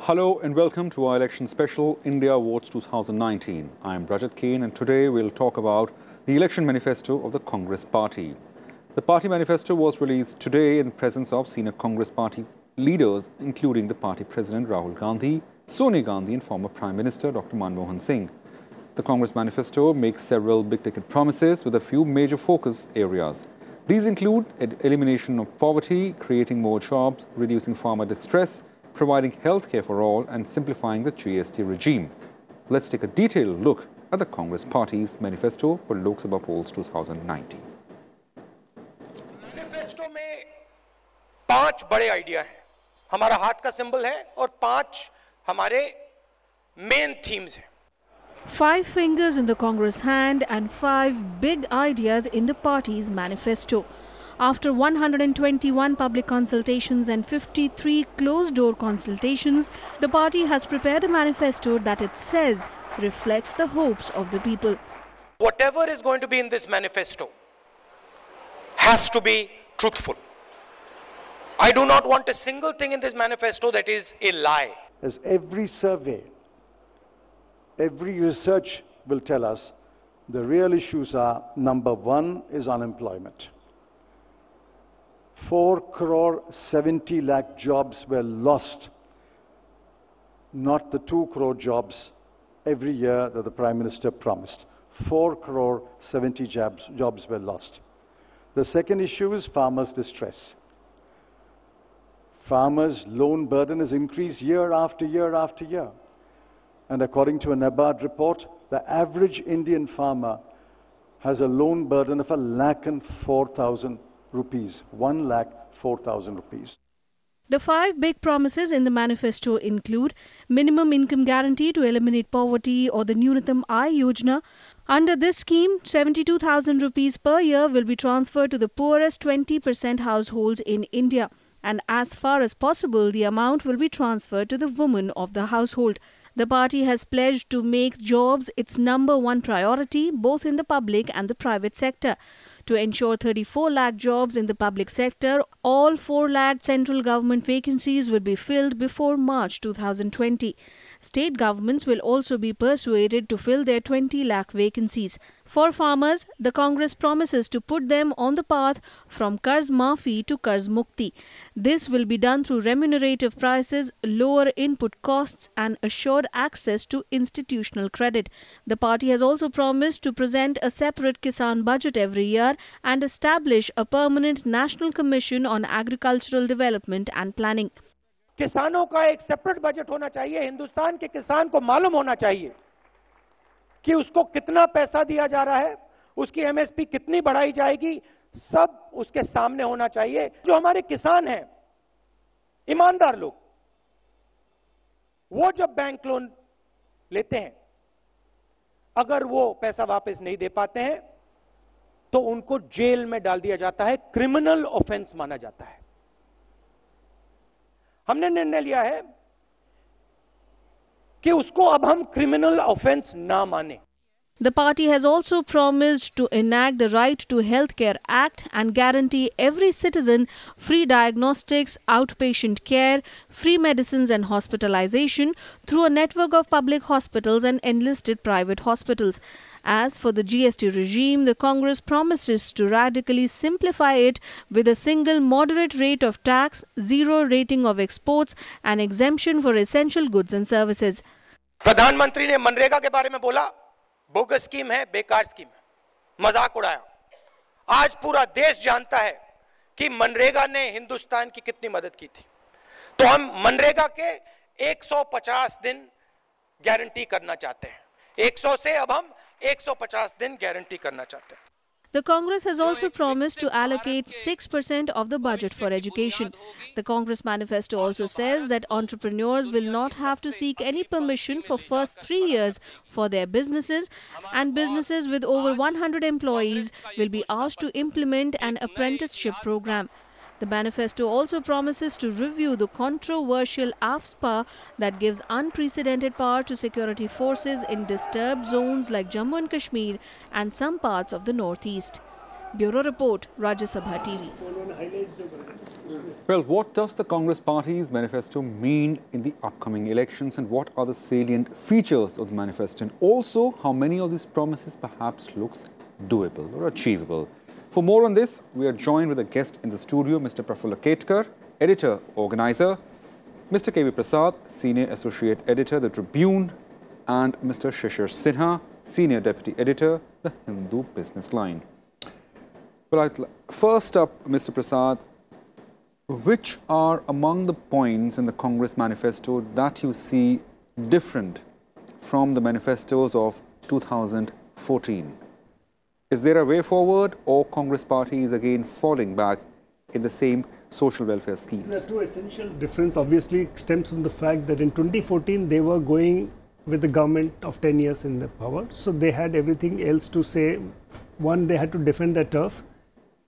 Hello and welcome to our election special, India Votes 2019. I'm Rajat Kane and today we'll talk about the election manifesto of the Congress Party. The party manifesto was released today in presence of senior Congress Party leaders, including the party president Rahul Gandhi, Sonia Gandhi and former Prime Minister Dr. Manmohan Singh. The Congress manifesto makes several big-ticket promises with a few major focus areas. These include elimination of poverty, creating more jobs, reducing farmer distress, providing health care for all and simplifying the GST regime. Let's take a detailed look at the Congress Party's manifesto for Lok Sabha Polls 2019. Manifesto में 5 बड़े idea हैं। हमारा हाथ का symbol है और 5 हमारे main themes हैं। 5 fingers in the Congress hand and 5 big ideas in the party's manifesto. After 121 public consultations and 53 closed-door consultations, the party has prepared a manifesto that it says reflects the hopes of the people. Whatever is going to be in this manifesto has to be truthful. I do not want a single thing in this manifesto that is a lie. As every survey, every research will tell us, the real issues are, number 1 is unemployment. 4 crore 70 lakh jobs were lost, not the 2 crore jobs every year that the Prime Minister promised. 4 crore 70 jobs were lost. The second issue is farmers' distress. Farmers' loan burden has increased year after year after year. And according to a NABARD report, the average Indian farmer has a loan burden of 1,04,000 rupees, 1,04,000 rupees. The 5 big promises in the manifesto include minimum income guarantee to eliminate poverty or the Nyunatam Aay Yojana. Under this scheme, 72,000 rupees per year will be transferred to the poorest 20% households in India. And as far as possible, the amount will be transferred to the woman of the household. The party has pledged to make jobs its number 1 priority, both in the public and the private sector. To ensure 34 lakh jobs in the public sector, all 4 lakh central government vacancies will be filled before March 2020. State governments will also be persuaded to fill their 20 lakh vacancies. For farmers, the Congress promises to put them on the path from Karz Maafi to Karz Mukti. This will be done through remunerative prices, lower input costs and assured access to institutional credit. The party has also promised to present a separate Kisan budget every year and establish a permanent National Commission on Agricultural Development and Planning. किसानों का एक separate budget होना चाहिए। हिंदुस्तान के किसान को मालूम होना चाहिए कि उसको कितना पैसा दिया जा रहा है, उसकी एमएसपी कितनी बढ़ाई जाएगी, सब उसके सामने होना चाहिए। जो हमारे किसान हैं, ईमानदार लोग, वो जब बैंक लोन लेते हैं, अगर वो पैसा वापस नहीं दे पाते हैं तो उनको जेल में डाल दिया जाता है, क्रिमिनल ऑफेंस माना जाता है। हमने निर्णय लिया है कि उसको अब हम क्रिमिनल ऑफेंस ना माने। The party has also promised to enact the Right to Healthcare Act and guarantee every citizen free diagnostics, outpatient care, free medicines and hospitalisation through a network of public hospitals and enlisted private hospitals. As for the GST regime, the Congress promises to radically simplify it with a single moderate rate of tax, 0 rating of exports and exemption for essential goods and services. प्रधानमंत्री ने मनरेगा के बारे में बोला, bogus scheme है, बेकार scheme है, मजाक उड़ाया। आज पूरा देश जानता है कि मनरेगा ने हिंदुस्तान की कितनी मदद की थी। तो हम मनरेगा के 150 दिन गारंटी करना चाहते हैं। 100 से अब हम 150 दिन गारंटी करना चाहते हैं। The Congress has also promised to allocate 6% of the budget for education. The Congress manifesto also says that entrepreneurs will not have to seek any permission for first 3 years for their businesses, and businesses with over 100 employees will be asked to implement an apprenticeship program. The manifesto also promises to review the controversial AFSPA that gives unprecedented power to security forces in disturbed zones like Jammu and Kashmir and some parts of the northeast. Bureau Report, Rajya Sabha TV. Well, what does the Congress Party's manifesto mean in the upcoming elections, and what are the salient features of the manifesto, and also how many of these promises perhaps looks doable or achievable? For more on this, we are joined with a guest in the studio, Mr. Prafulla Ketkar, editor, organizer, Mr. K.V. Prasad, senior associate editor, The Tribune, and Mr. Shishir Sinha, senior deputy editor, The Hindu Business Line. Well, first up, Mr. Prasad, which are among the points in the Congress manifesto that you see different from the manifestos of 2014? Is there a way forward, or Congress Party is again falling back in the same social welfare schemes? The two essential difference obviously stems from the fact that in 2014 they were going with the government of 10 years in the power. So they had everything else to say. One, they had to defend their turf,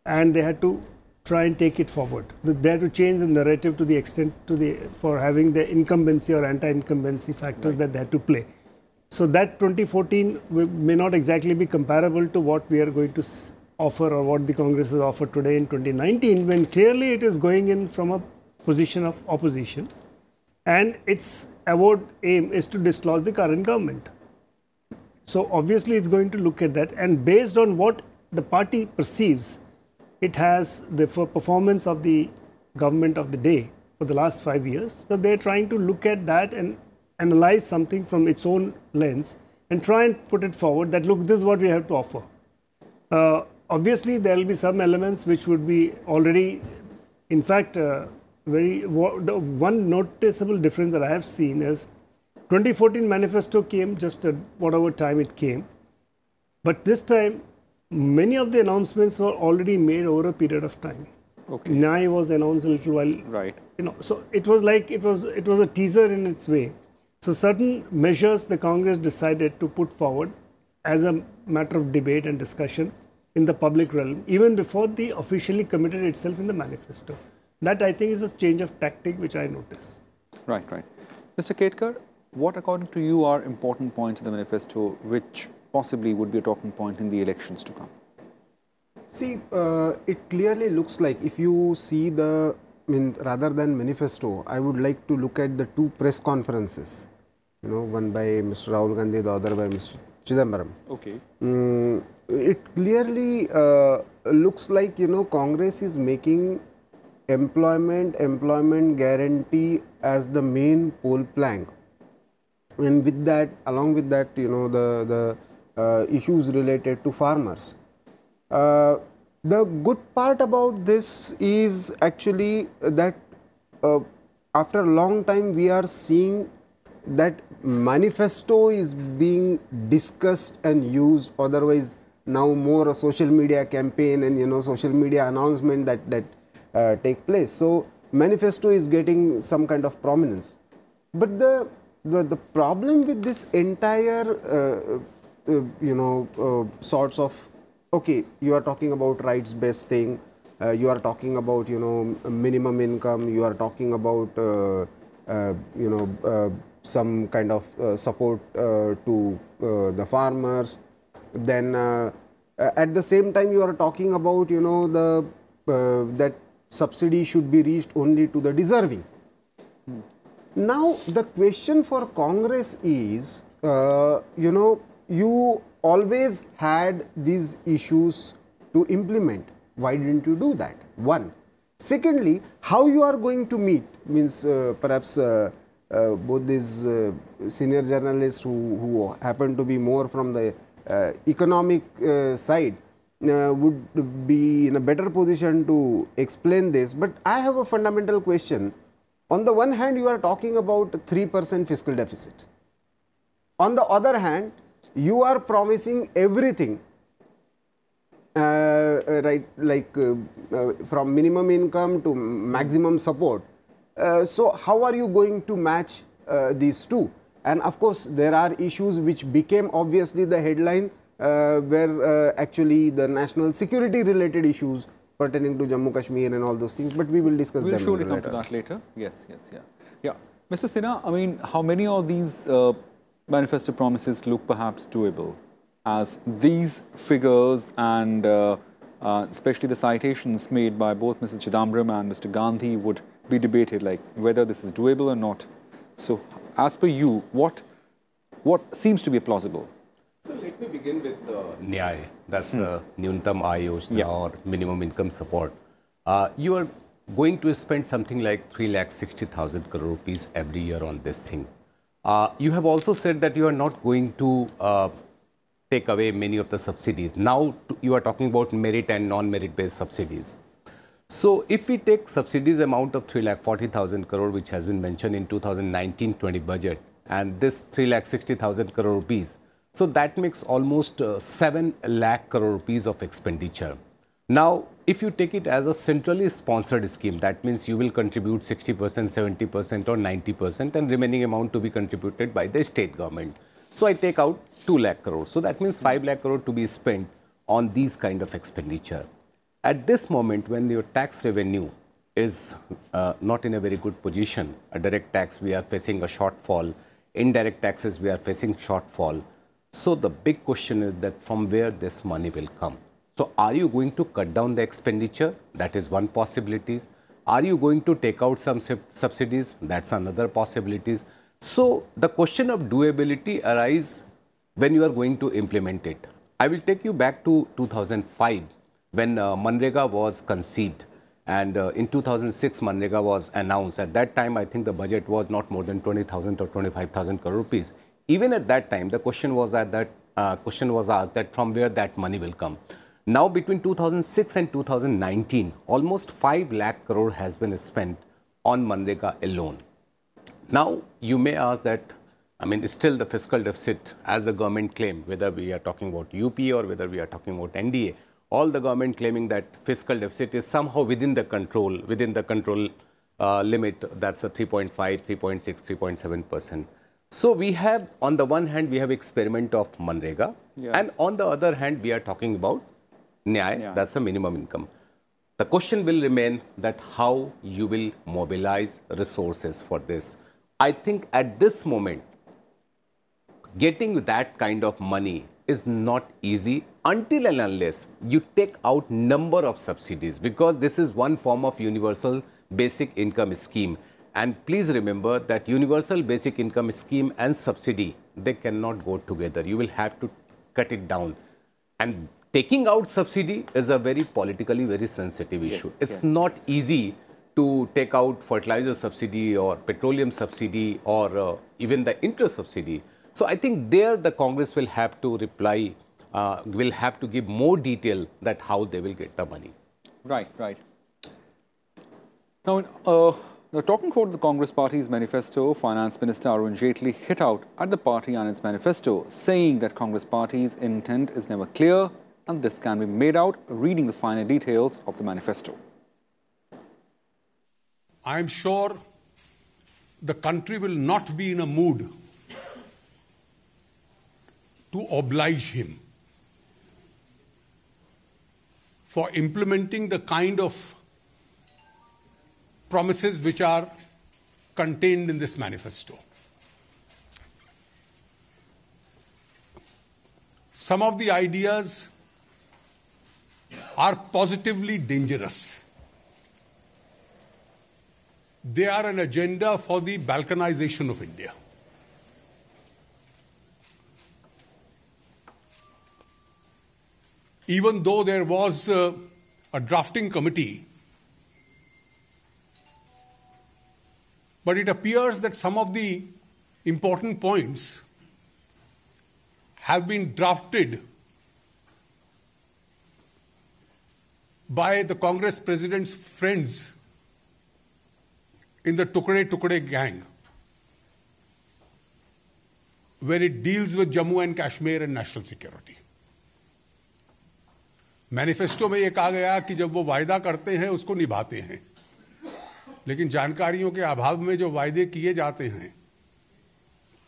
and they had to try and take it forward. They had to change the narrative to the extent for having the incumbency or anti-incumbency factors that they had to play. So that 2014 may not exactly be comparable to what we are going to offer, or what the Congress has offered today in 2019, when clearly it is going in from a position of opposition, and its avowed aim is to dislodge the current government. So obviously it's going to look at that, and based on what the party perceives it has the performance of the government of the day for the last 5 years, so they're trying to look at that and analyze something from its own lens and try and put it forward that, look, this is what we have to offer. Obviously, there will be some elements which would be already, in fact, the one noticeable difference that I have seen is 2014 manifesto came just at whatever time it came, but this time many of the announcements were already made over a period of time. Okay. NAI was announced a little while, right? So it was like it was a teaser in its way. So certain measures the Congress decided to put forward as a matter of debate and discussion in the public realm, even before they officially committed itself in the manifesto. That, I think, is a change of tactic which I notice. Right. Mr. Ketkar, what according to you are important points in the manifesto which possibly would be a talking point in the elections to come? See, it clearly looks like, if you see rather than manifesto, I would like to look at the two press conferences. One by Mr. Rahul Gandhi, the other by Mr. Chidambaram. Okay. It clearly looks like, Congress is making employment guarantee as the main poll plank. And with that, along with that, the issues related to farmers. The good part about this is actually that after a long time we are seeing that manifesto is being discussed and used, otherwise now more a social media campaign and social media announcement that take place. So manifesto is getting some kind of prominence. But the problem with this entire sorts of, okay, you are talking about rights-based thing, you are talking about minimum income, you are talking about some kind of support to the farmers. Then at the same time you are talking about that subsidy should be reached only to the deserving. Now the question for Congress is, you always had these issues to implement. Why didn't you do that? One. Secondly, how you are going to meet, means perhaps both these senior journalists who happen to be more from the economic side would be in a better position to explain this. But I have a fundamental question. On the one hand, you are talking about 3% fiscal deficit. On the other hand, you are promising everything, right, like from minimum income to maximum support. So how are you going to match these two? And of course, there are issues which became obviously the headline where actually the national security related issues pertaining to Jammu Kashmir and all those things, but we will discuss them later. We'll surely come to that later. Yes. Yeah. Mr. Sinha, I mean, how many of these manifesto promises look perhaps doable, as these figures and especially the citations made by both Mr. Chidambaram and Mr. Gandhi would be debated, like whether this is doable or not. So, as per you, what seems to be plausible? So let me begin with Nyay, that's Nyuntam Aay Yojana or minimum income support. You are going to spend something like 3,60,000 crore rupees every year on this thing. You have also said that you are not going to take away many of the subsidies. Now you are talking about merit and non-merit based subsidies. So if we take subsidies amount of 3,40,000 crore, which has been mentioned in 2019-20 budget, and this 3,60,000 crore rupees, so that makes almost 7 lakh crore rupees of expenditure. Now, if you take it as a centrally sponsored scheme, that means you will contribute 60%, 70% or 90% and remaining amount to be contributed by the state government. So I take out 2 lakh crore. So that means 5 lakh crore to be spent on these kind of expenditure. At this moment, when your tax revenue is not in a very good position, a direct tax, we are facing a shortfall, indirect taxes, we are facing shortfall. So the big question is that from where this money will come. So are you going to cut down the expenditure? That is one possibility. Are you going to take out some subsidies? That's another possibility. So the question of doability arises when you are going to implement it. I will take you back to 2005 when Manrega was conceived, and in 2006 Manrega was announced. At that time, I think the budget was not more than 20,000 or 25,000 crore rupees. Even at that time, the question was asked that from where that money will come. Now, between 2006 and 2019, almost 5 lakh crore has been spent on Manrega alone. Now, you may ask that, I mean, still the fiscal deficit, as the government claim, whether we are talking about UP or whether we are talking about NDA, all the government claiming that fiscal deficit is somehow within the control limit, that's a 3.5, 3.6, 3.7%. So we have, on the one hand, we have experiment of Manrega, and on the other hand, we are talking about Nyay, that's a minimum income. The question will remain that how you will mobilize resources for this. I think at this moment, getting that kind of money is not easy until and unless you take out number of subsidies, because this is one form of universal basic income scheme. And please remember that universal basic income scheme and subsidy, they cannot go together. You will have to cut it down. And taking out subsidy is a very politically very sensitive issue. It's not easy to take out fertilizer subsidy or petroleum subsidy or even the interest subsidy. So I think there the Congress will have to reply, will have to give more detail that how they will get the money. Right. Now, talking about the Congress Party's manifesto, Finance Minister Arun Jaitley hit out at the party and its manifesto, saying that Congress Party's intent is never clear, and this can be made out reading the finer details of the manifesto. I am sure the country will not be in a mood to oblige him for implementing the kind of promises which are contained in this manifesto. Some of the ideas are positively dangerous. They are an agenda for the balkanization of India. Even though there was a drafting committee, but it appears that some of the important points have been drafted by the Congress President's friends in the Tukde gang, where it deals with Jammu and Kashmir and national security. Manifesto में ये कहा गया कि जब वो वायदा करते हैं उसको निभाते हैं, लेकिन जानकारियों के अभाव में जो वायदे किए जाते हैं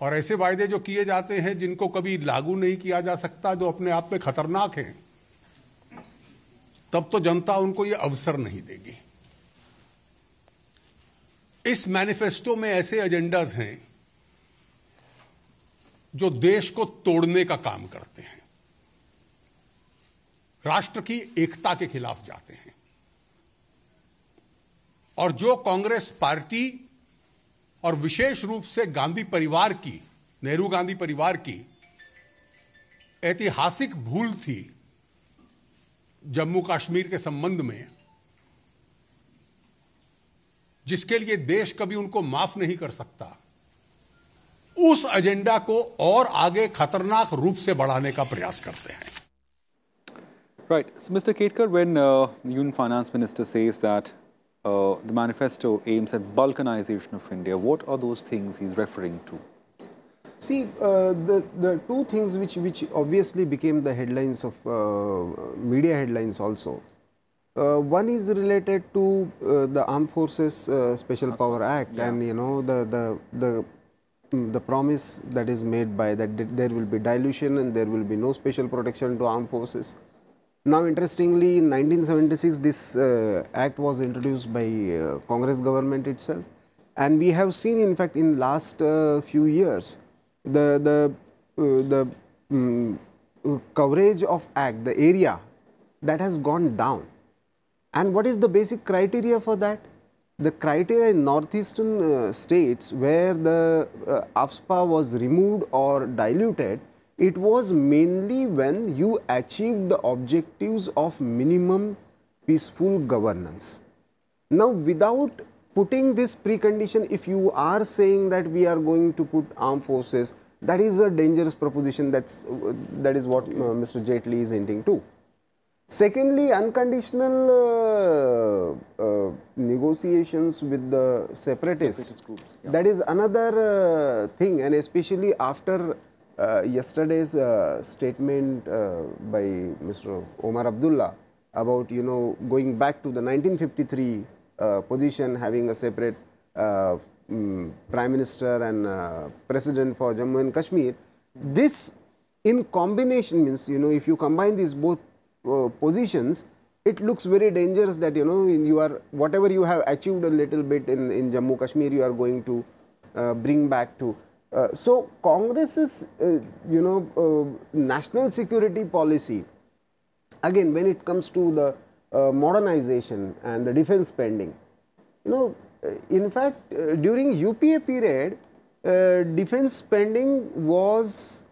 और ऐसे वायदे जो किए जाते हैं जिनको कभी लागू नहीं किया जा सकता, जो अपने आप में खतरनाक हैं, तब तो जनता उनको ये अवसर नहीं देगी। इस मैनिफेस्टो में ऐसे एजेंडाज हैं जो देश को तोड़ने का काम करते हैं। राष्ट्र की एकता के खिलाफ जाते हैं। और जो कांग्रेस पार्टी और विशेष रूप से गांधी परिवार की, नेहरू गांधी परिवार की ऐतिहासिक भूल थी जम्मू कश्मीर के संबंध में, जिसके लिए देश कभी उनको माफ नहीं कर सकता, उस एजेंडा को और आगे खतरनाक रूप से बढ़ाने का प्रयास करते हैं। Right. So, Mr. Ketkar, when the Union Finance Minister says that the manifesto aims at balkanization of India, what are those things he's referring to? See, the two things which obviously became the headlines of media headlines also. One is related to the Armed Forces Special Power Act, yeah. And you know the promise that is made by that there will be dilution and there will be no special protection to armed forces. Now, interestingly, in 1976, this act was introduced by Congress government itself, and we have seen, in fact, in last few years, the coverage of act, the area that has gone down. And what is the basic criteria for that? The criteria in northeastern states where the AFSPA was removed or diluted, it was mainly when you achieved the objectives of minimum peaceful governance. Now, without putting this precondition, if you are saying that we are going to put armed forces, that is a dangerous proposition. That is what Mr. Jaitley is hinting to. Secondly, unconditional negotiations with the separatist groups. Yeah. That is another thing, and especially after yesterday's statement by Mr. Omar Abdullah about, you know, going back to the 1953 position, having a separate Prime Minister and President for Jammu and Kashmir. This in combination means, you know, if you combine these both positions, it looks very dangerous that, you know, you are, whatever you have achieved a little bit in Jammu Kashmir, you are going to bring back to. So, Congress's, you know, national security policy, again, when it comes to the modernization and the defense spending, you know, in fact, during UPA period, defense spending was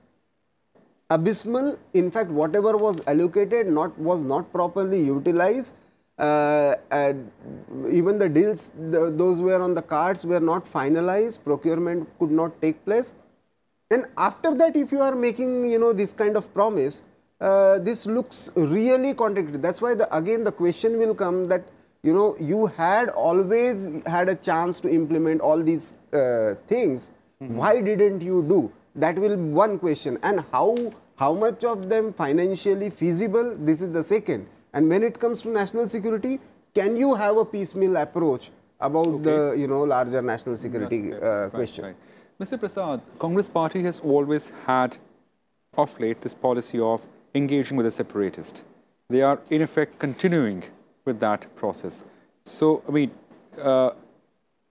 abysmal. In fact, whatever was allocated was not properly utilized. Even the deals, those were on the cards, were not finalized. Procurement could not take place. And after that, if you are making, you know, this kind of promise, this looks really contradictory. That's why again the question will come that, you know, you had always had a chance to implement all these things. Mm-hmm. Why didn't you do? That will be one question. And how much of them financially feasible? This is the second. And when it comes to national security, can you have a piecemeal approach about the, you know, larger national security question? Right. Mr. Prasad, Congress party has always had of late this policy of engaging with the separatists. They are in effect continuing with that process. So, I mean,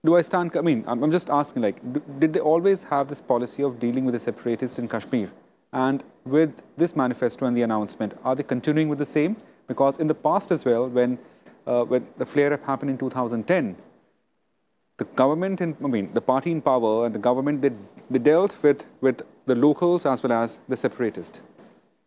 do I stand, I mean, I'm just asking, like, did they always have this policy of dealing with the separatists in Kashmir? And with this manifesto and the announcement, are they continuing with the same? Because in the past as well, when the flare-up happened in 2010, the government, the party in power and the government, they dealt with the locals as well as the separatists.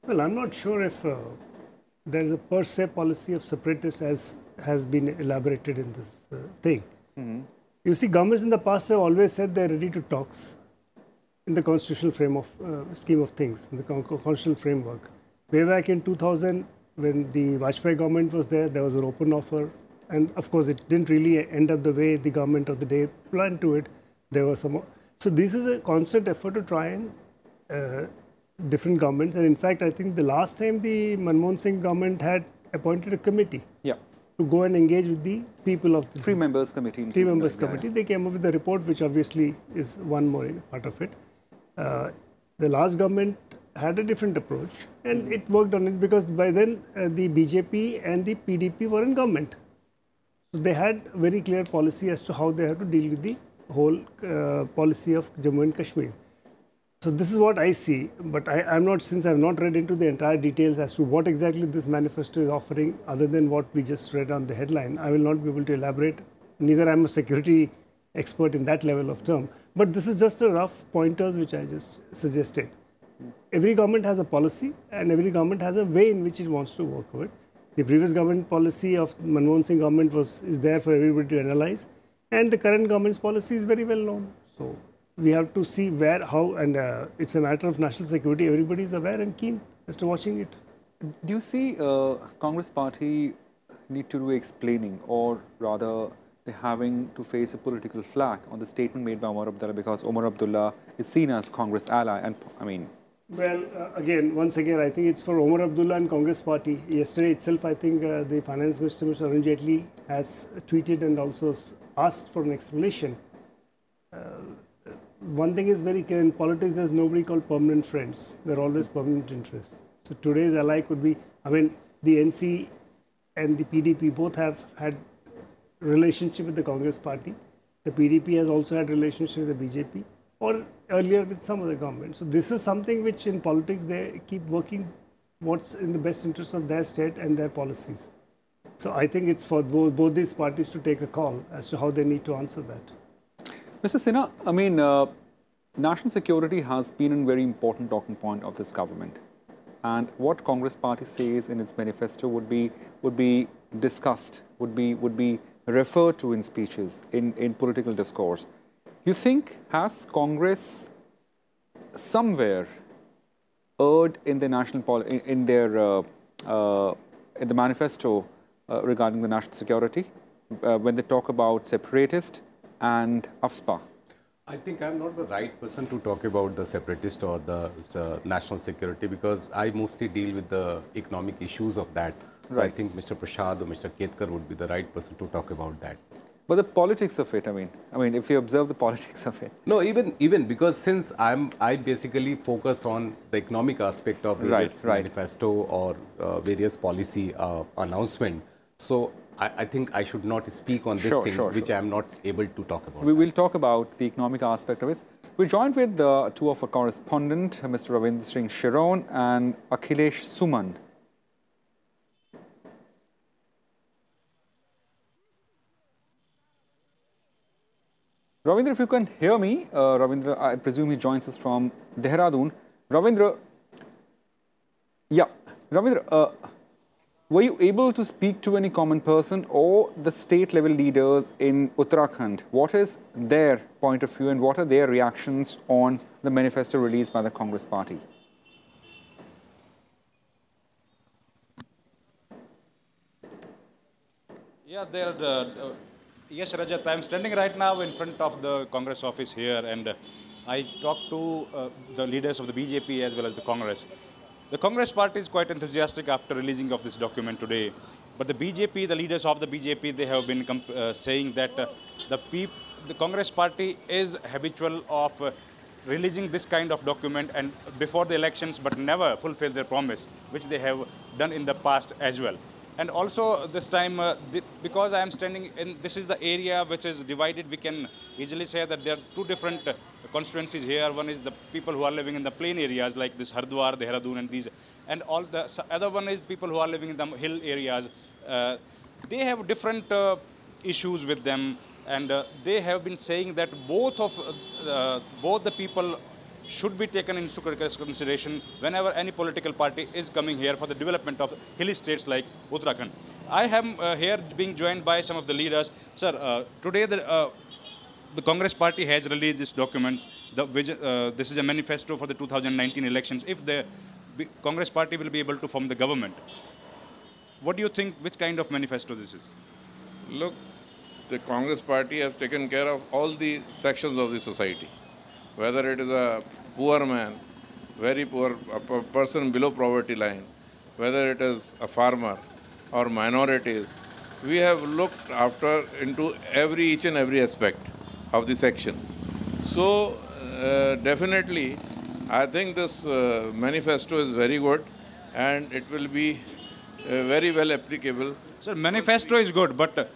Well, I'm not sure if there is a per se policy of separatists as has been elaborated in this thing. Mm-hmm. You see, governments in the past have always said they're ready to talks in the constitutional scheme of things, in the constitutional framework. Way back in 2000, when the Vajpayee government was there was an open offer. And of course, it didn't really end up the way the government of the day planned to it. There was some. So this is a constant effort to try and different governments. And in fact, I think the last time the Manmohan Singh government had appointed a committee to go and engage with the people of the three members committee. Three members committee. They came up with a report, which obviously is one more part of it. The last government had a different approach, and it worked on it because by then the BJP and the PDP were in government. So they had a very clear policy as to how they have to deal with the whole policy of Jammu and Kashmir. So this is what I see, but I'm not, since I've not read into the entire details as to what exactly this manifesto is offering, other than what we just read on the headline, I will not be able to elaborate. Neither I'm a security expert in that level of term, but this is just a rough pointers which I just suggested. Every government has a policy, and every government has a way in which it wants to work with. The previous government policy of Manmohan Singh government is there for everybody to analyze, and the current government's policy is very well known. So we have to see where, how, and it's a matter of national security. Everybody is aware and keen as to watching it. Do you see Congress party need to do explaining, or rather they're having to face a political flack on the statement made by Omar Abdullah, because Omar Abdullah is seen as Congress ally, and I mean. Well, once again, I think it's for Omar Abdullah and Congress party. Yesterday itself, I think the Finance Minister, Mr. Arun Jaitley, has tweeted and also asked for an explanation. One thing is very clear, in politics there's nobody called permanent friends. There are always permanent interests. So today's ally could be, I mean, the NC and the PDP both have had relationship with the Congress party. The PDP has also had relationship with the BJP, or earlier with some other government. So this is something which in politics they keep working what's in the best interest of their state and their policies. So I think it's for both these parties to take a call as to how they need to answer that. Mr. Sinha, I mean, national security has been a very important talking point of this government. And what Congress party says in its manifesto would be discussed, would be referred to in speeches, in political discourse. You think, has Congress somewhere erred in the in the manifesto regarding the national security when they talk about separatist and AFSPA? I think I'm not the right person to talk about the separatist or the national security, because I mostly deal with the economic issues of that. Right. So I think Mr. Prasad or Mr. Ketkar would be the right person to talk about that. But the politics of it, I mean, if you observe the politics of it. No, even because since I basically focus on the economic aspect of this manifesto or various policy announcement, so I think I should not speak on this which I am not able to talk about. We will talk about the economic aspect of it. We're joined with two of our correspondents, Mr. Ravindra Singh Sharon and Akhilesh Suman. Ravindra, if you can hear me, Ravindra, I presume he joins us from Dehradun. Ravindra, were you able to speak to any common person or the state level leaders in Uttarakhand? What is their point of view and what are their reactions on the manifesto released by the Congress party? Yeah, yes, Rajat, I'm standing right now in front of the Congress office here, and I talked to the leaders of the BJP as well as the Congress. The Congress party is quite enthusiastic after releasing of this document today, but the BJP, the leaders of the BJP, they have been saying that the Congress party is habitual of releasing this kind of document and before the elections, but never fulfill their promise, which they have done in the past as well. And also this time, because I am standing in, this is the area which is divided, we can easily say that there are two different constituencies here. One is the people who are living in the plain areas like this Hardwar, Dehradun and these. And all the other one is people who are living in the hill areas. They have different issues with them, and they have been saying that both the people should be taken into consideration whenever any political party is coming here for the development of hilly states like Uttarakhand. I am here being joined by some of the leaders. Sir, today the Congress party has released this document. This is a manifesto for the 2019 elections. If the Congress party will be able to form the government, what do you think, which kind of manifesto this is? Look, the Congress party has taken care of all the sections of the society. Whether it is a poor man, very poor, a person below poverty line, whether it is a farmer or minorities, we have looked after into each and every aspect of the section. So definitely, I think this manifesto is very good and it will be very well applicable. So manifesto is good, but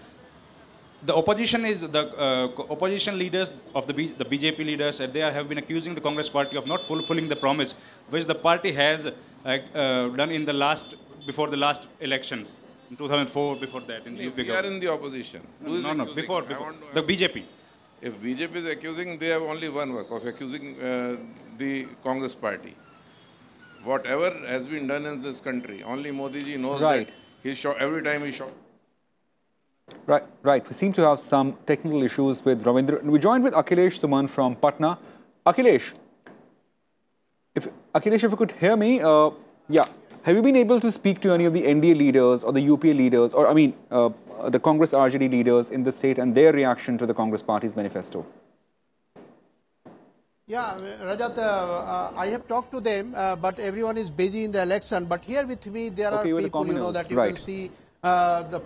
the opposition is the opposition leaders of the BJP leaders, they have been accusing the Congress party of not fulfilling the promise which the party has done in before the last elections in 2004. Before that, in the UP we are in the opposition. No, before the BJP. If BJP is accusing, they have only one work of accusing the Congress party. Whatever has been done in this country, only Modi ji knows that he's shot every time he shot. Right. We seem to have some technical issues with Ravindra. We joined with Akhilesh Suman from Patna. Akhilesh, if you could hear me, yeah. Have you been able to speak to any of the NDA leaders or the UPA leaders, or the Congress RJD leaders in the state and their reaction to the Congress party's manifesto? Yeah, Rajat, I have talked to them, but everyone is busy in the election. But here with me, there are people, that you can see the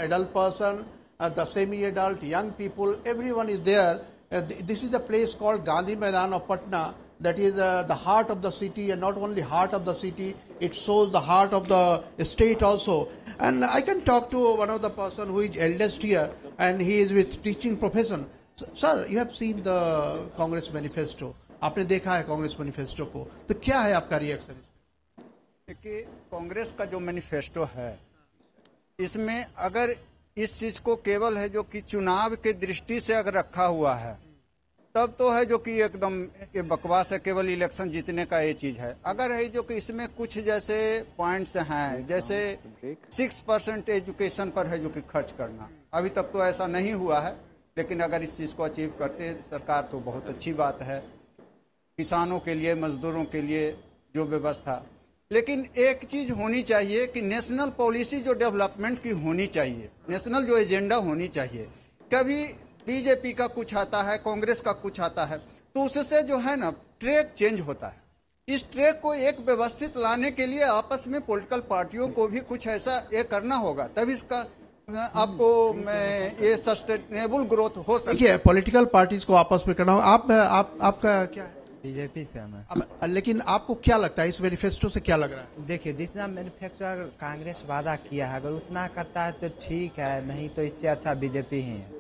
adult person, the semi-adult, young people, everyone is there. This is a place called Gandhi Maidan of Patna. That is the heart of the city, and not only heart of the city, it shows the heart of the state also. And I can talk to one of the person who is eldest here, and he is with teaching profession. Sir, you have seen the Congress manifesto. आपने देखा है Congress manifesto को, तो क्या है आपका reaction? देखिए, कांग्रेस का जो मैनिफेस्टो है, इसमें अगर इस चीज को केवल है जो कि चुनाव के दृष्टि से अगर रखा हुआ है, तब तो है जो कि एकदम ये बकवास है, केवल इलेक्शन जीतने का ये चीज है। अगर है जो कि इसमें कुछ जैसे पॉइंट्स हैं, जैसे 6% एजुकेशन पर है जो कि खर्च करना, अभी तक तो ऐसा नहीं हुआ है, लेकिन अगर इस चीज को अचीव करते सरकार तो बहुत अच्छी बात है। किसानों के लिए, मजदूरों के लिए जो व्यवस्था, लेकिन एक चीज होनी चाहिए कि नेशनल पॉलिसी जो डेवलपमेंट की होनी चाहिए, नेशनल जो एजेंडा होनी चाहिए। कभी बीजेपी का कुछ आता है, कांग्रेस का कुछ आता है, तो उससे जो है ना ट्रैक चेंज होता है। इस ट्रैक को एक व्यवस्थित लाने के लिए आपस में पॉलिटिकल पार्टियों को भी कुछ ऐसा ये करना होगा, तभी इसका आपको ये सस्टेनेबल ग्रोथ हो सके। देखिए, पॉलिटिकल पार्टीज को आपस में करना होगा। आपका क्या है? बीजेपी से हमें। लेकिन आपको क्या लगता है, इस मैनिफेस्टो से क्या लग रहा है? देखिए, जितना मैनिफेस्टो कांग्रेस वादा किया है, अगर उतना करता है तो ठीक है, नहीं तो इससे अच्छा बीजेपी ही है।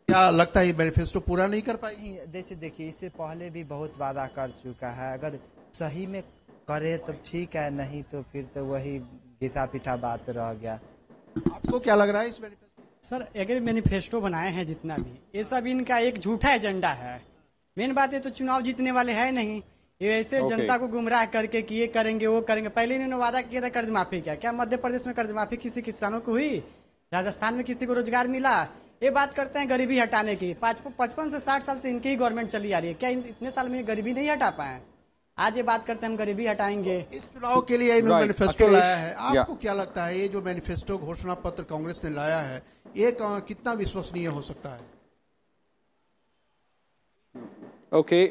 क्या लगता है ये मैनिफेस्टो पूरा नहीं कर पाएगी? जैसे देखिए, इससे पहले भी बहुत वादा कर चुका है, अगर सही में करे तो ठीक है, नहीं तो फिर तो वही घिसा पिटा बात रह गया। आपको क्या लग रहा है इस मैनिफेस्टो? सर, अगर मैनिफेस्टो बनाए हैं जितना भी, ये सब इनका एक झूठा एजेंडा है। मेन बात है तो चुनाव जीतने वाले है नहीं, ये ऐसे जनता को गुमराह करके कि ये करेंगे वो करेंगे। पहले इन्होंने वादा किया था कर्ज माफी का, क्या मध्य प्रदेश में कर्ज माफी किसी किसानों को हुई? राजस्थान में किसी को रोजगार मिला? ये बात करते हैं गरीबी हटाने की, 55 से 60 साल से इनकी ही गवर्नमेंट चली आ रही है, क्या इतने साल में गरीबी नहीं हटा पाए? आज ये बात करते हैं हम गरीबी हटाएंगे। इस चुनाव के लिए इन्होंने मैनिफेस्टो लाया है, आपको क्या लगता है ये जो मैनिफेस्टो घोषणा पत्र कांग्रेस ने लाया है, ये कितना विश्वसनीय हो सकता है? Okay,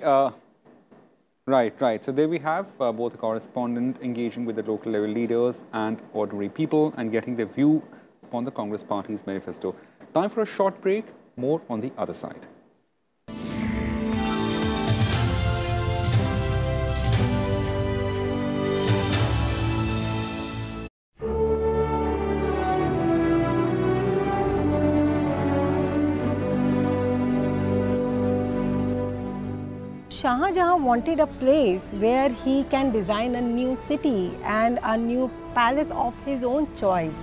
right. So there we have both a correspondent engaging with the local level leaders and ordinary people and getting their view upon the Congress party's manifesto. Time for a short break, more on the other side. Shah Jahan wanted a place where he can design a new city and a new palace of his own choice.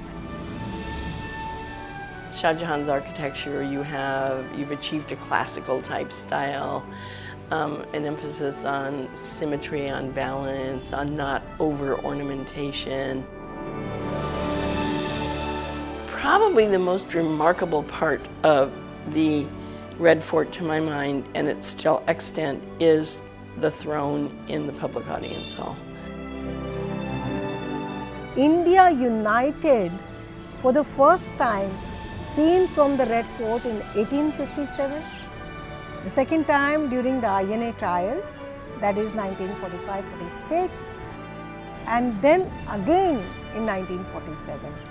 Shah Jahan's architecture, you've achieved a classical type style, an emphasis on symmetry, on balance, on not over ornamentation. Probably the most remarkable part of the Red Fort, to my mind, and its still extant, is the throne in the public audience hall. India united for the first time, seen from the Red Fort in 1857, the second time during the INA trials, that is 1945-46, and then again in 1947.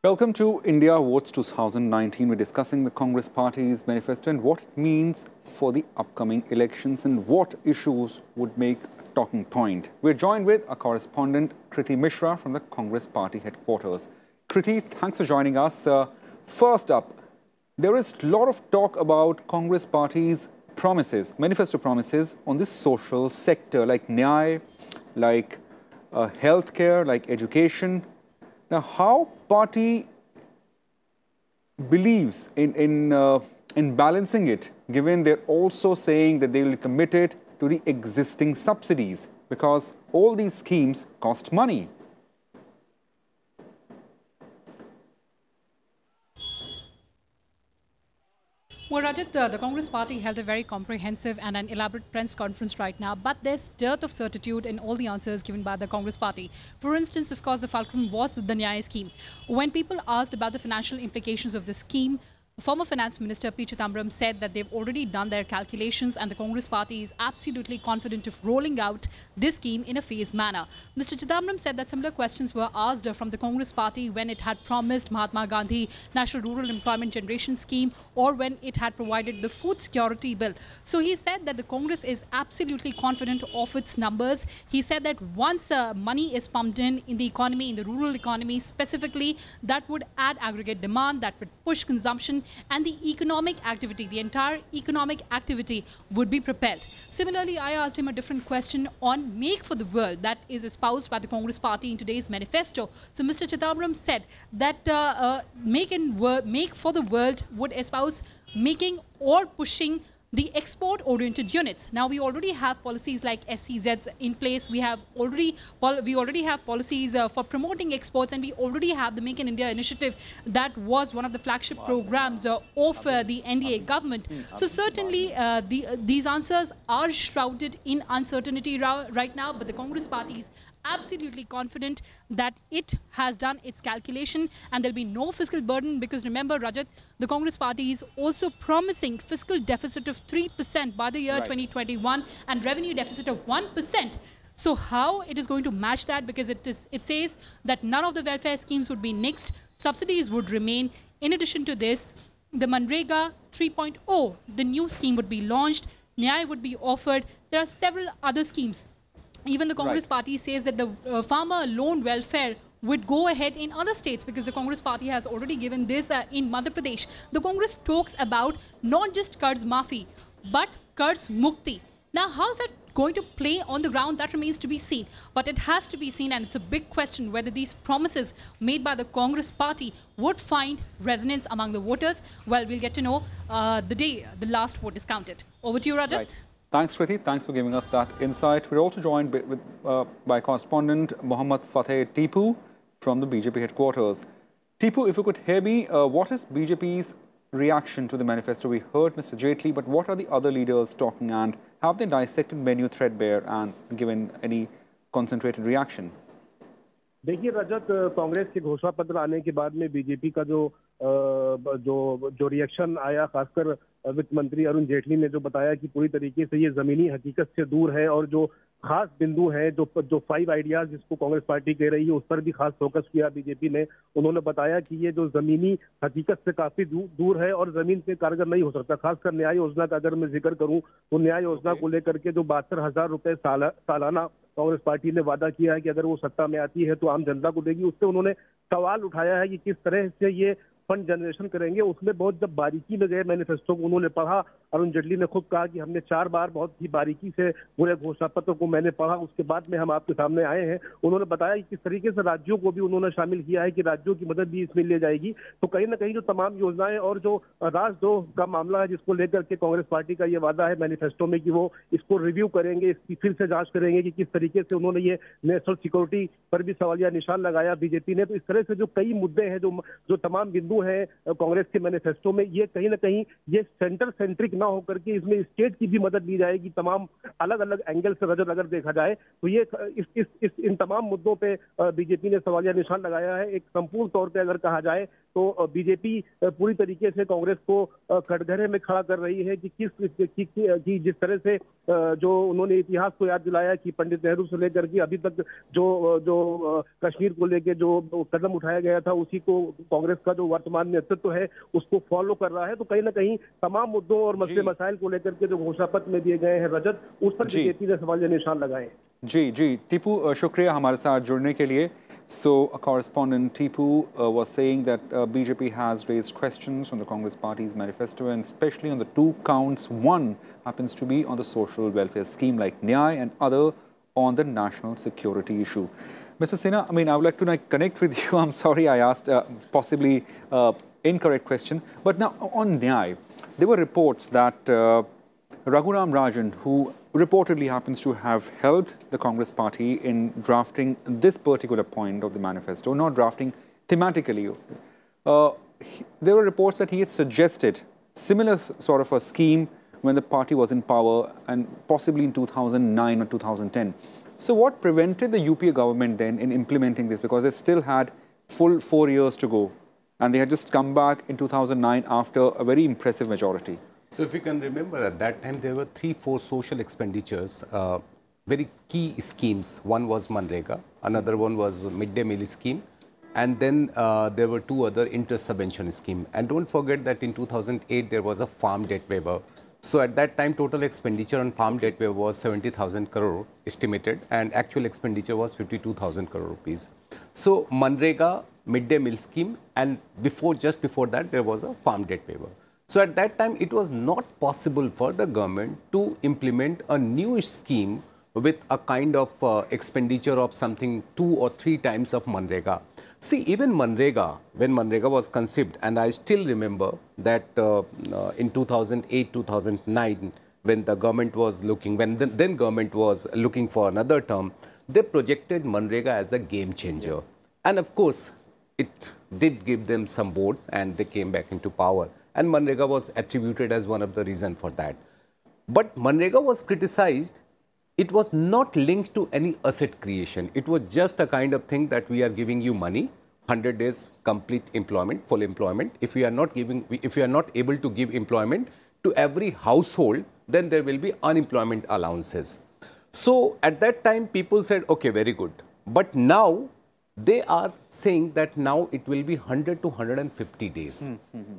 Welcome to India Votes 2019. We're discussing the Congress Party's manifesto and what it means for the upcoming elections and what issues would make a talking point. We're joined with our correspondent Kriti Mishra from the Congress Party headquarters. Kriti, thanks for joining us. First up, there is a lot of talk about Congress Party's promises, manifesto promises on the social sector like Nyay, like healthcare, like education. Now, how party believes in balancing it, given they're also saying that they will be committed to the existing subsidies, because all these schemes cost money. Well, Rajat, the Congress Party held a very comprehensive and an elaborate press conference right now, but there's dearth of certitude in all the answers given by the Congress Party. For instance, of course, the fulcrum was the Nyay scheme. When people asked about the financial implications of the scheme, former Finance Minister P. Chidambaram said that they've already done their calculations and the Congress Party is absolutely confident of rolling out this scheme in a phased manner. Mr. Chidambaram said that similar questions were asked from the Congress Party when it had promised Mahatma Gandhi National Rural Employment Generation Scheme or when it had provided the Food Security Bill. So he said that the Congress is absolutely confident of its numbers. He said that once money is pumped in the economy, in the rural economy specifically, that would add aggregate demand, that would push consumption, and the economic activity, the entire economic activity would be propelled. Similarly, I asked him a different question on Make for the World that is espoused by the Congress Party in today's manifesto. So Mr. Chidambaram said that Make for the World would espouse making or pushing the export-oriented units. Now, we already have policies like SCZs in place. We already have policies for promoting exports, and we already have the Make in India initiative that was one of the flagship programs of the NDA government. So certainly, these answers are shrouded in uncertainty right now, but the Congress Party is absolutely confident that it has done its calculation and there'll be no fiscal burden, because remember, Rajat, the Congress Party is also promising fiscal deficit of 3% by the year 2021 and revenue deficit of 1%. So how it is going to match that? Because it says that none of the welfare schemes would be nixed, subsidies would remain. In addition to this, the Manrega 3.0, the new scheme would be launched, Nyay would be offered. There are several other schemes. Even the Congress Party says that the farmer loan welfare would go ahead in other states, because the Congress Party has already given this in Madhya Pradesh. The Congress talks about not just Qarz Maafi, but Qarz Mukti. Now, how's that going to play on the ground? That remains to be seen. But it has to be seen, and it's a big question whether these promises made by the Congress Party would find resonance among the voters. Well, we'll get to know the day the last vote is counted. Over to you, Rajat. Right. Thanks, Kriti. Thanks for giving us that insight. We're also joined by correspondent Mohammad Fateh Tipu from the BJP headquarters. Tipu, if you could hear me, what is BJP's reaction to the manifesto? We heard Mr. Jaitley, but what are the other leaders talking, and have they dissected menu threadbare and given any concentrated reaction? देखिए रजत, कांग्रेस के घोषणा पत्र आने के बाद में BJP का जो रिएक्शन आया, खासकर वित्त मंत्री अरुण जेटली ने जो बताया कि पूरी तरीके से ये जमीनी हकीकत से दूर है और जो खास बिंदु है, जो 5 आइडियाज जिसको कांग्रेस पार्टी कह रही है, उस पर भी खास फोकस किया बीजेपी ने। उन्होंने बताया कि ये जो जमीनी हकीकत से काफी दूर है और जमीन पे कारगर नहीं हो सकता। खासकर न्याय योजना का अगर मैं जिक्र करूं तो न्याय योजना को लेकर के जो 72,000 रुपए सालाना कांग्रेस पार्टी ने वादा किया है कि अगर वो सत्ता में आती है तो आम जनता को देगी, उससे उन्होंने सवाल उठाया है कि किस तरह से ये फंड जनरेशन करेंगे। उसमें बहुत जब बारीकी में गए मैनिफेस्टो को उन्होंने पढ़ा, अरुण जेटली ने खुद कहा कि हमने 4 बार बहुत ही बारीकी से पूरे घोषणा पत्र को मैंने पढ़ा, उसके बाद में हम आपके सामने आए हैं। उन्होंने बताया कि किस तरीके से राज्यों को भी उन्होंने शामिल किया है कि राज्यों की मदद भी इसमें ली जाएगी। तो कहीं ना कहीं जो तमाम योजनाएं और जो राजद्रोह का मामला है जिसको लेकर के कांग्रेस पार्टी का ये वादा है मैनिफेस्टो में कि वो इसको रिव्यू करेंगे, इसकी फिर से जांच करेंगे कि किस तरीके से उन्होंने ये नेशनल सिक्योरिटी पर भी सवालिया निशान लगाया बीजेपी ने। तो इस तरह से जो कई मुद्दे हैं, जो तमाम बिंदु हैं कांग्रेस के मैनिफेस्टो में, ये कहीं ना कहीं ये सेंटर सेंट्रिक ना होकर के इसमें स्टेट की भी मदद ली जाएगी। तमाम अलग अलग एंगल से अगर देखा जाए तो ये इन तमाम मुद्दों पे बीजेपी ने सवालिया निशान लगाया है। एक संपूर्ण तौर पे अगर कहा जाए तो बीजेपी पूरी तरीके से कांग्रेस को कटघरे में खड़ा कर रही है कि जिस तरह से जो उन्होंने इतिहास को याद दिलाया कि पंडित नेहरू से लेकर के अभी तक जो कश्मीर को लेकर जो कदम उठाया गया था, उसी को कांग्रेस का जो वर्तमान नेतृत्व है उसको फॉलो कर रहा है। तो कहीं ना कहीं तमाम मुद्दों और मसले मसाइल को लेकर के जो घोषणा पत्र में दिए गए हैं रजत, उस पर बीजेपी ने सवालिया निशान लगाए। जी टीपू, शुक्रिया हमारे साथ जुड़ने के लिए। So, a correspondent, Tipu, was saying that BJP has raised questions on the Congress Party's manifesto, and especially on the two counts. One happens to be on the social welfare scheme like Nyay, and other on the national security issue. Mr. Sinha, I mean, I would like to connect with you. I'm sorry I asked possibly incorrect question. But now on Nyay, there were reports that Raghuram Rajan, who reportedly happens to have helped the Congress party in drafting this particular point of the manifesto, not drafting thematically. There were reports that he had suggested similar sort of a scheme when the party was in power, and possibly in 2009 or 2010. So what prevented the UPA government then in implementing this? Because they still had full 4 years to go, and they had just come back in 2009 after a very impressive majority. So if you can remember, at that time there were 3-4 social expenditures, very key schemes. One was Manrega, another one was midday meal scheme, and then there were 2 other inter-subvention schemes. And don't forget that in 2008 there was a farm debt waiver. So at that time total expenditure on farm debt waiver was 70,000 crore estimated, and actual expenditure was 52,000 crore rupees. So Manrega, midday meal scheme, and just before that there was a farm debt waiver. So at that time, it was not possible for the government to implement a new scheme with a kind of expenditure of something 2 or 3 times of Manrega. See, even Manrega, when Manrega was conceived, and I still remember that in 2008-2009, when the government was looking, when the then government was looking for another term, they projected Manrega as the game changer. And of course, it did give them some votes, and they came back into power. And Manrega was attributed as one of the reasons for that. But Manrega was criticized. It was not linked to any asset creation. It was just a kind of thing that we are giving you money, 100 days complete employment, full employment. If we are not able to give employment to every household, then there will be unemployment allowances. So at that time, people said, okay, very good. But now, they are saying that now it will be 100 to 150 days.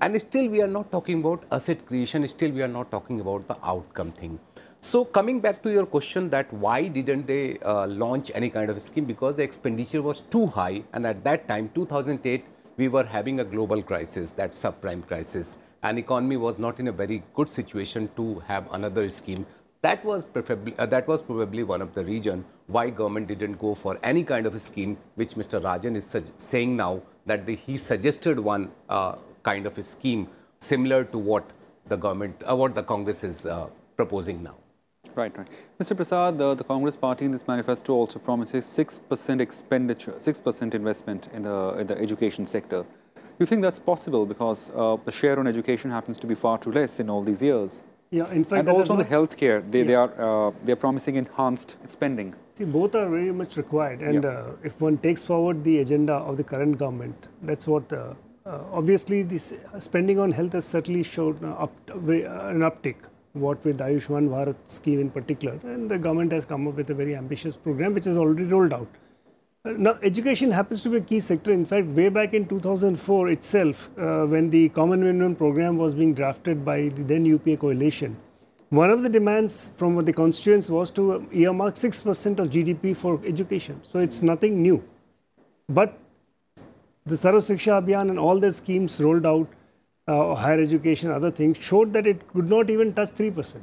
And still we are not talking about asset creation, still we are not talking about the outcome thing. So coming back to your question that why didn't they launch any kind of scheme, because the expenditure was too high, and at that time, 2008, we were having a global crisis, that subprime crisis, and economy was not in a very good situation to have another scheme. That was probably one of the reasons why government didn't go for any kind of a scheme, which Mr. Rajan is saying now that he suggested one kind of a scheme similar to what the government, what the Congress is proposing now. Right. Mr. Prasad, the Congress party in this manifesto also promises 6% expenditure, 6% investment in the education sector. You think that's possible because the share on education happens to be far too less in all these years? Yeah, in fact, and also on the healthcare, they are promising enhanced spending. See, both are very much required, and if one takes forward the agenda of the current government, that's what obviously this spending on health has certainly showed an uptick. What with Ayushman Bharat scheme in particular, and the government has come up with a very ambitious program which is already rolled out. Now, education happens to be a key sector. In fact, way back in 2004 itself, when the Common Minimum Program was being drafted by the then UPA coalition, one of the demands from the constituents was to earmark 6% of GDP for education. So it's nothing new. But the Sarv Shiksha Abhiyan and all the schemes rolled out, higher education, other things, showed that it could not even touch 3%.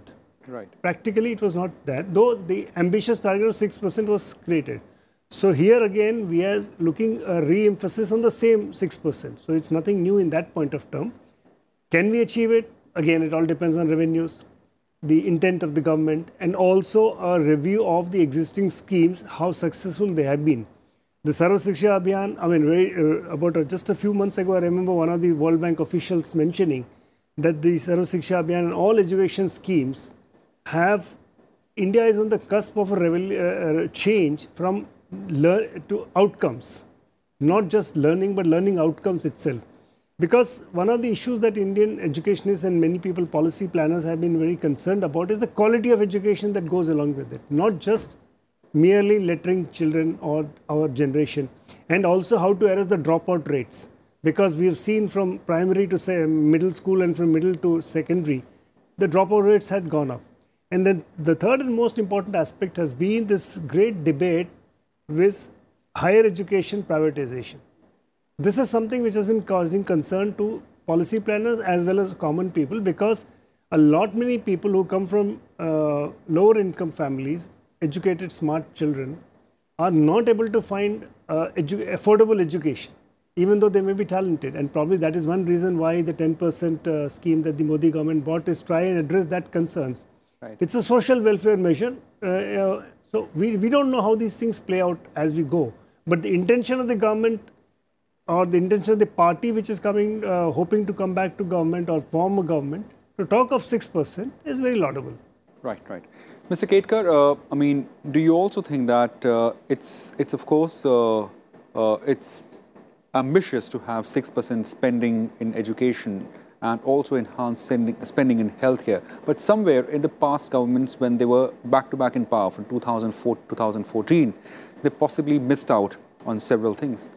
Right. Practically, it was not that, though the ambitious target of 6% was created. So here again, we are looking a re-emphasis on the same 6%. So it's nothing new in that point of term. Can we achieve it? Again, it all depends on revenues, the intent of the government, and also a review of the existing schemes, how successful they have been. The Sarv Shiksha Abhiyan, I mean, about just a few months ago, I remember one of the World Bank officials mentioning that the Sarv Shiksha Abhiyan and all education schemes have, India is on the cusp of a change from to outcomes, not just learning, but learning outcomes itself. Because one of the issues that Indian educationists and many people, policy planners, have been very concerned about is the quality of education that goes along with it. Not just merely lettering children or our generation, and also how to arrest the dropout rates. Because we have seen from primary to say middle school and from middle to secondary, the dropout rates had gone up. And then the third and most important aspect has been this great debate with higher education privatization. This is something which has been causing concern to policy planners as well as common people, because many people who come from lower income families, educated, smart children, are not able to find affordable education, even though they may be talented. And probably that is one reason why the 10% scheme that the Modi government brought is try and address that concerns. Right. It's a social welfare measure. So we don't know how these things play out as we go. But the intention of the government or the intention of the party which is coming, hoping to come back to government or form a government, to talk of 6% is very laudable. Right, right. Mr. Ketkar, I mean, do you also think that it's of course, it's ambitious to have 6% spending in education and also enhance spending in healthcare, but somewhere in the past governments, when they were back-to-back in power from 2004 to 2014, they possibly missed out on several things,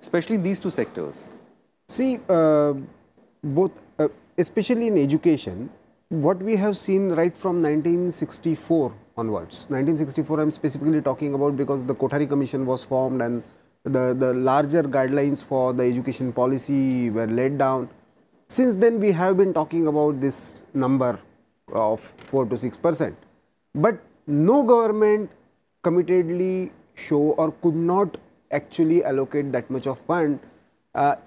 especially in these two sectors? See, especially in education, what we have seen right from 1964 onwards. 1964 I am specifically talking about because the Kothari Commission was formed and the larger guidelines for the education policy were laid down. Since then we have been talking about this number of 4 to 6%. But no government committedly show or could not actually allocate that much of fund.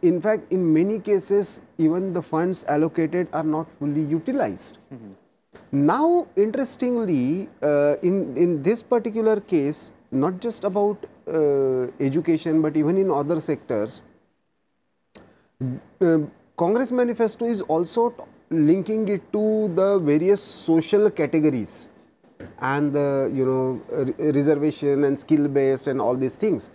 In fact, in many cases, even the funds allocated are not fully utilized. Now, interestingly, in this particular case, not just about education, but even in other sectors, Congress Manifesto is also linking it to the various social categories and the reservation and skill based and all these things.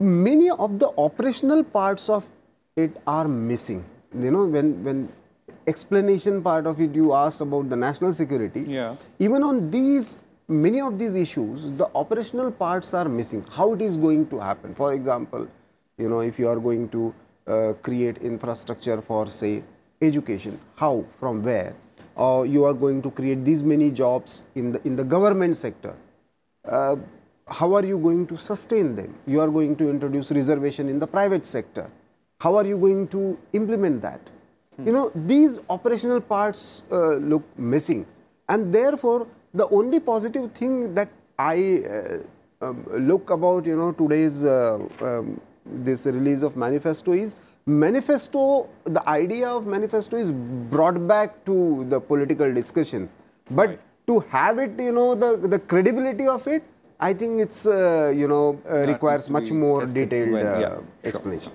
Many of the operational parts of it are missing. You know, when explanation part of it, you asked about the national security. Yeah. Even on these, many of these issues, the operational parts are missing. How it is going to happen? For example, you know, if you are going to create infrastructure for, say, education, how, from where? Or you are going to create these many jobs in the government sector. How are you going to sustain them? You are going to introduce reservation in the private sector. How are you going to implement that? You know, these operational parts look missing. And therefore, the only positive thing that I look about, you know, today's this release of Manifesto is, the idea of Manifesto is brought back to the political discussion. But to have it, you know, the credibility of it, I think it's, requires much more detailed explanation.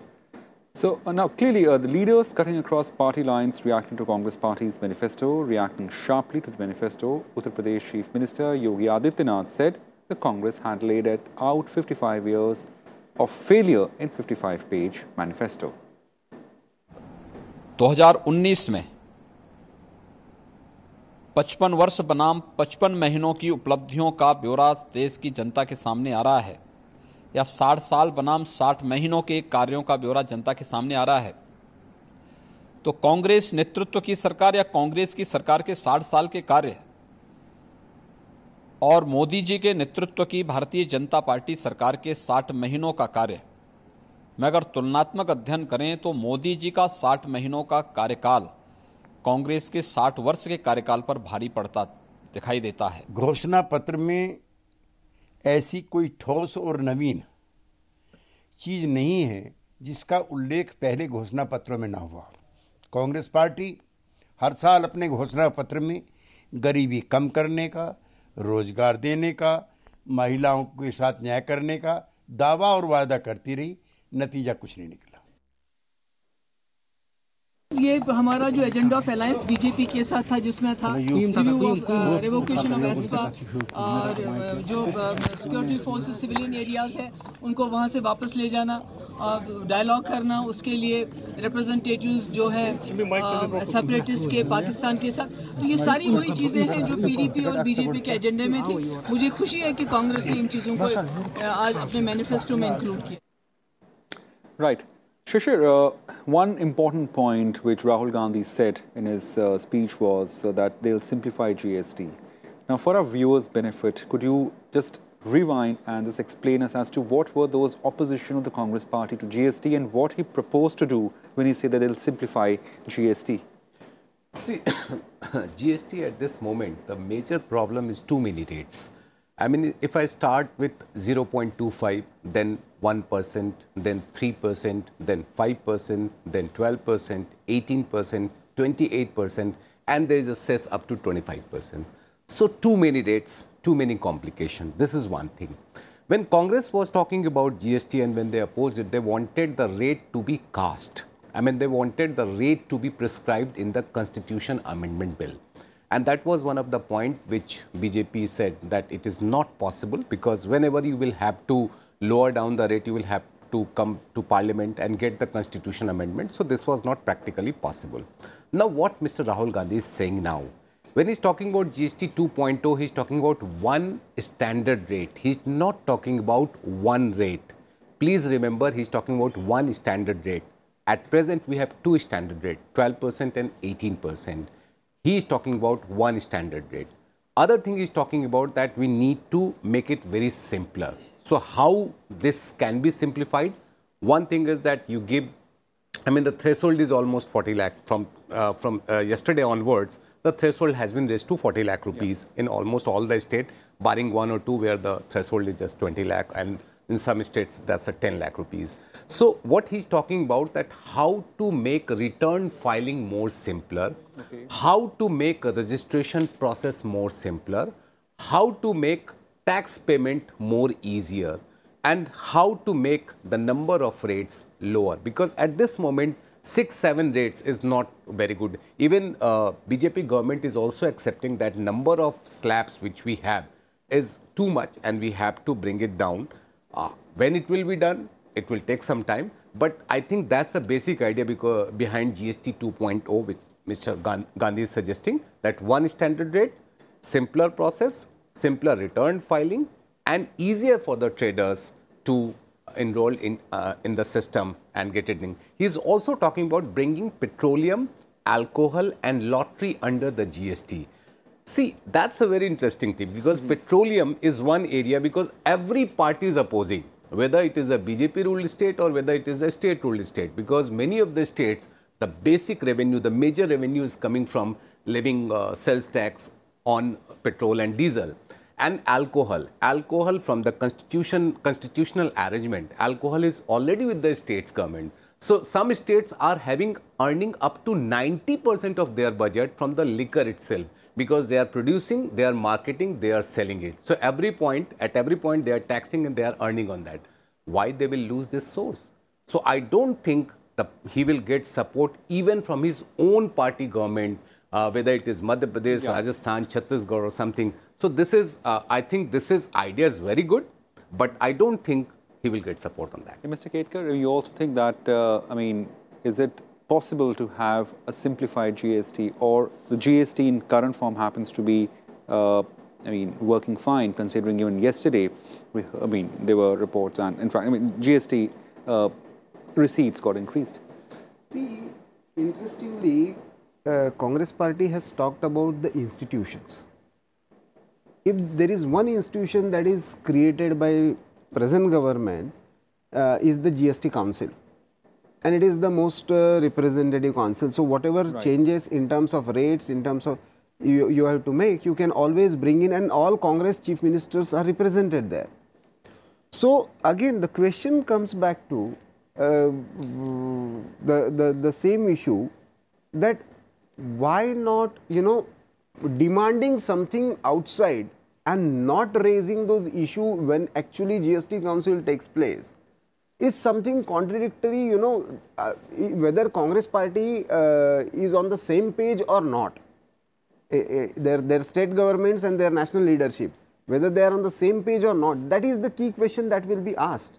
So now clearly the leaders cutting across party lines reacting to Congress Party's manifesto, reacting sharply to the manifesto, Uttar Pradesh Chief Minister Yogi Adityanath said the Congress had laid out 55 years of failure in 55-page manifesto. 2019 में 55 वर्ष बनाम 55 महीनों की उपलब्धियों का ब्यौरा देश की जनता के सामने आ रहा है, या 60 साल बनाम 60 महीनों के कार्यों का ब्यौरा जनता के सामने आ रहा है, तो कांग्रेस नेतृत्व की सरकार या कांग्रेस की सरकार के 60 साल के कार्य और मोदी जी के नेतृत्व की भारतीय जनता पार्टी सरकार के 60 महीनों का कार्य में अगर तुलनात्मक अध्ययन करें तो मोदी जी का 60 महीनों का कार्यकाल कांग्रेस के 60 वर्ष के कार्यकाल पर भारी पड़ता दिखाई देता है। घोषणा पत्र में ऐसी कोई ठोस और नवीन चीज नहीं है जिसका उल्लेख पहले घोषणा पत्रों में ना हुआ। कांग्रेस पार्टी हर साल अपने घोषणा पत्र में गरीबी कम करने का, रोजगार देने का, महिलाओं के साथ न्याय करने का दावा और वादा करती रही, नतीजा कुछ नहीं निकला। ये हमारा जो एजेंडा ऑफ अलायंस बीजेपी के साथ था, जिसमें था रिव्यू ऑफ रिवोकेशन ऑफ एस्पा और जो सिक्योरिटी फोर्सेस सिविलियन एरियाज है उनको वहां से वापस ले जाना डायलॉग करना, उसके लिए रिप्रेजेंटेटिव्स जो है सेपरेटिस्ट के पाकिस्तान के साथ, तो ये सारी वही चीज़ें हैं जो पीडीपी और बीजेपी के एजेंडे में थी। मुझे खुशी है कि कांग्रेस ने इन चीज़ों को आज अपने मैनिफेस्टो में इंक्लूड किया। Right. Shishir, one important point which Rahul Gandhi said in his speech was that they'll simplify GST. Now, for our viewers' benefit, could you just rewind and just explain us as to what were those opposition of the Congress party to GST and what he proposed to do when he said that they'll simplify GST? See, GST at this moment, the major problem is too many rates. I mean, if I start with 0.25, then 1%, then 3%, then 5%, then 12%, 18%, 28%, and there is a cess up to 25%. So too many rates, too many complications. This is one thing. When Congress was talking about GST and when they opposed it, they wanted the rate to be cast. I mean, they wanted the rate to be prescribed in the Constitution Amendment Bill. And that was one of the points which BJP said that it is not possible, because whenever you will have to lower down the rate, you will have to come to Parliament and get the Constitution Amendment. So this was not practically possible. Now what Mr. Rahul Gandhi is saying now, when he's talking about GST 2.0, he's talking about one standard rate. He's not talking about one rate. Please remember, he's talking about one standard rate. At present, we have two standard rates, 12% and 18%. He is talking about one standard rate. Other thing he's talking about that we need to make it very simpler. So how this can be simplified? One thing is that you give, I mean, the threshold is almost 40 lakh from yesterday onwards. The threshold has been raised to 40 lakh rupees in almost all the state, barring one or two where the threshold is just 20 lakh, and in some states that's a 10 lakh rupees. So what he's talking about, that how to make return filing more simpler, how to make a registration process more simpler, how to make tax payment more easier, and how to make the number of rates lower. Because at this moment, 6-7 rates is not very good. Even BJP government is also accepting that number of slabs which we have is too much and we have to bring it down. When it will be done, it will take some time. But I think that's the basic idea behind GST 2.0, which Mr. Gandhi is suggesting, that one standard rate, simpler process, simpler return filing, and easier for the traders to enroll in the system and get it in. He's also talking about bringing petroleum, alcohol and lottery under the GST. See, that's a very interesting thing, because petroleum is one area, because every party is opposing, whether it is a BJP ruled state or whether it is a state ruled state, because many of the states, the basic revenue, the major revenue is coming from levying sales tax on petrol and diesel. And alcohol from the constitutional arrangement, alcohol is already with the state's government. So some states are earning up to 90% of their budget from the liquor itself, because they are producing, they are marketing, they are selling it. So at every point they are taxing and they are earning on that. Why they will lose this source? So I don't think he will get support even from his own party government, whether it is Madhya Pradesh, Rajasthan, Chhattisgarh or something. So this is, I think this idea is very good, but I don't think he will get support on that. Hey, Mr. Ketkar, you also think that, I mean, is it possible to have a simplified GST, or the GST in current form happens to be, I mean, working fine, considering even yesterday, there were reports, and in fact, GST receipts got increased. See, interestingly, Congress party has talked about the institutions. If there is one institution that is created by present government, is the GST Council. And it is the most representative council. So whatever changes in terms of rates, in terms of you have to make, you can always bring in, and all Congress chief ministers are represented there. So again, the question comes back to the same issue, that why not, demanding something outside and not raising those issues when actually GST Council takes place is something contradictory, whether Congress party is on the same page or not. Their state governments and their national leadership, whether they are on the same page or not, that is the key question that will be asked.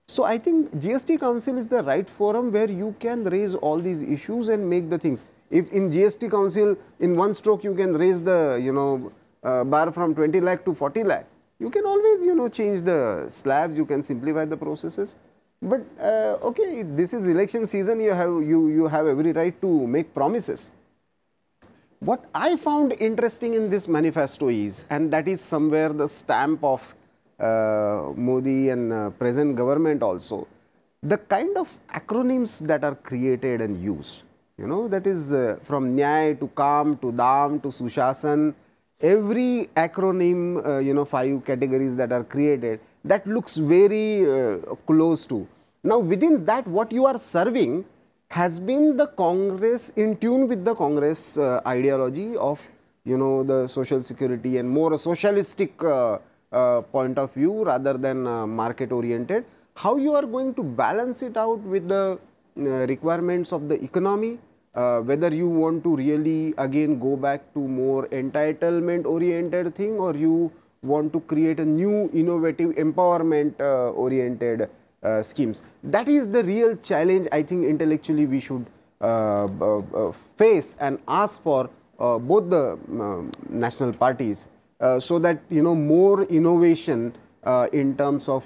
So I think GST Council is the right forum where you can raise all these issues and make the things. If in GST Council, in one stroke, you can raise the, bar from 20 lakh to 40 lakh, you can always, change the slabs, you can simplify the processes. But okay, this is election season, you have every right to make promises. What I found interesting in this manifesto is, and that is somewhere the stamp of Modi and present government also, the kind of acronyms that are created and used, that is from Nyay to Kam to Dam to Sushasan, every acronym, 5 categories that are created, that looks very close to. Now within that, what you are serving has been the Congress, in tune with the Congress ideology of, the social security and more a socialistic point of view rather than market oriented. How you are going to balance it out with the requirements of the economy, whether you want to really again go back to more entitlement oriented thing, or you want to create a new innovative empowerment oriented schemes. That is the real challenge I think intellectually we should face and ask for both the national parties, so that more innovation in terms of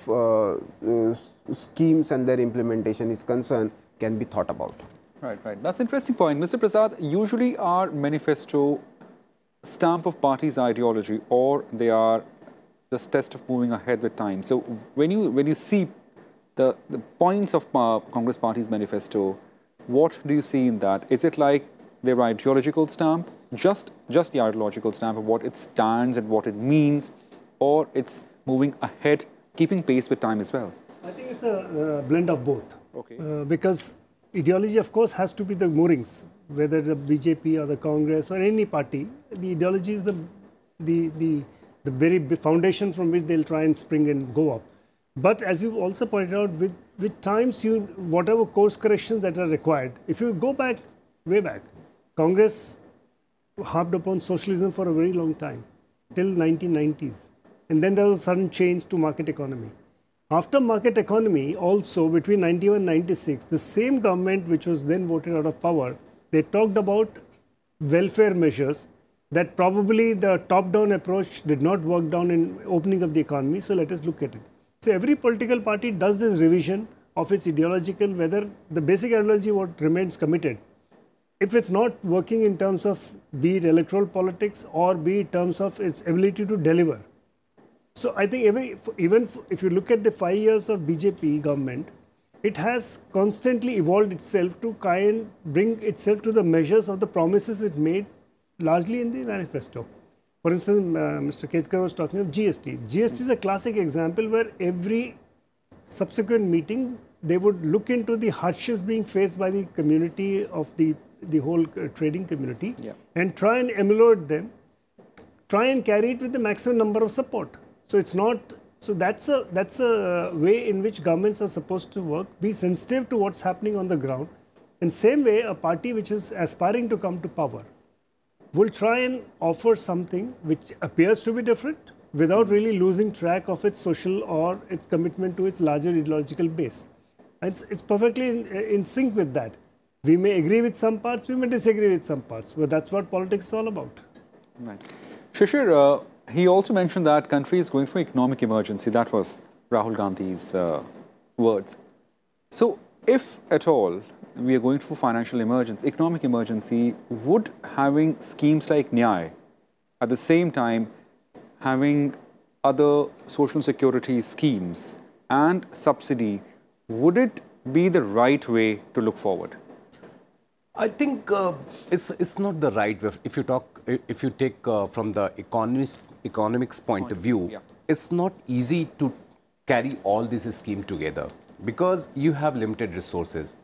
schemes and their implementation is concerned can be thought about. Right. That's an interesting point. Mr. Prasad, usually our manifesto stamp of party's ideology, or they are just test of moving ahead with time. So when you see the points of Congress Party's manifesto, what do you see in that? Is it like their ideological stamp, just the ideological stamp of what it stands and what it means, or it's moving ahead, keeping pace with time as well? I think it's a blend of both. Okay. Because ideology, of course, has to be the moorings, whether the BJP or the Congress or any party. The ideology is the very foundation from which they'll try and spring and go up. But as you also pointed out, with times, whatever course corrections that are required, if you go back, way back, Congress harped upon socialism for a very long time, till 1990s. And then there was a sudden change to market economy. After market economy, also between 91 and 96, the same government which was then voted out of power, they talked about welfare measures that probably the top-down approach did not work down in opening up the economy, so let us look at it. So every political party does this revision of its ideological, whether the basic ideology what remains committed. If it's not working in terms of be it electoral politics or be in terms of its ability to deliver. So I think even if you look at the 5 years of BJP government, it has constantly evolved itself to kind of bring itself to the measures of the promises it made largely in the manifesto. For instance, Mr. Ketkar was talking of GST. GST is a classic example where every subsequent meeting, they would look into the hardships being faced by the community of the whole trading community, and try and emulate them, try and carry it with the maximum number of support. So it's not, so that's a way in which governments are supposed to work, be sensitive to what's happening on the ground. In same way, a party which is aspiring to come to power will try and offer something which appears to be different without really losing track of its social or its commitment to its larger ideological base. And it's perfectly in sync with that. We may agree with some parts, we may disagree with some parts, but that's what politics is all about. Right. Shishir, he also mentioned that country is going through economic emergency. That was Rahul Gandhi's words. So if at all we are going through financial emergency, economic emergency, would having schemes like Nyay, at the same time having other social security schemes and subsidy, would it be the right way to look forward? I think it's not the right way. If you take from the economics point of view, it's not easy to carry all this scheme together because you have limited resources.